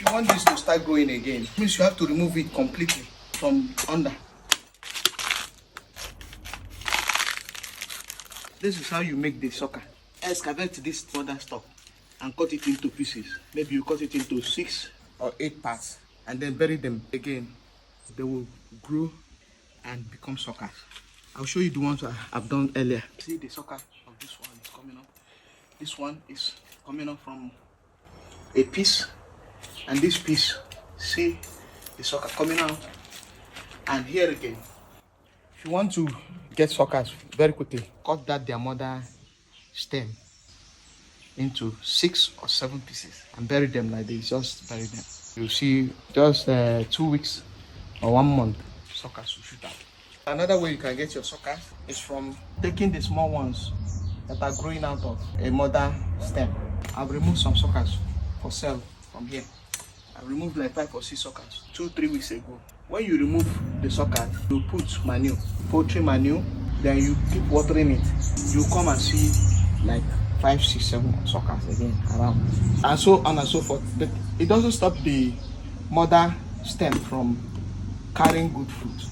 you want this to start growing again, it means you have to remove it completely from under. This is how you make the sucker. Excavate this mother stalk and cut it into pieces. Maybe you cut it into 6 or 8 parts and then bury them again. They will grow and become suckers. I'll show you the ones I've done earlier. See the sucker of this one is coming up. This one is coming up from a piece, and this piece, see the sucker coming out. And here again, if you want to get suckers very quickly, cut that their mother stem into 6 or 7 pieces and bury them like this. Just bury them. You see, just 2 weeks or 1 month, suckers will shoot out. Another way you can get your suckers is from taking the small ones that are growing out of a mother stem. I've removed some suckers for sale from here. I removed like 5 or 6 suckers 2-3 weeks ago. When you remove the suckers, you put manure, poultry manure, then you keep watering it. You come and see like 5, 6, 7 suckers again around, and so on and so forth. But it doesn't stop the mother stem from carrying good fruit.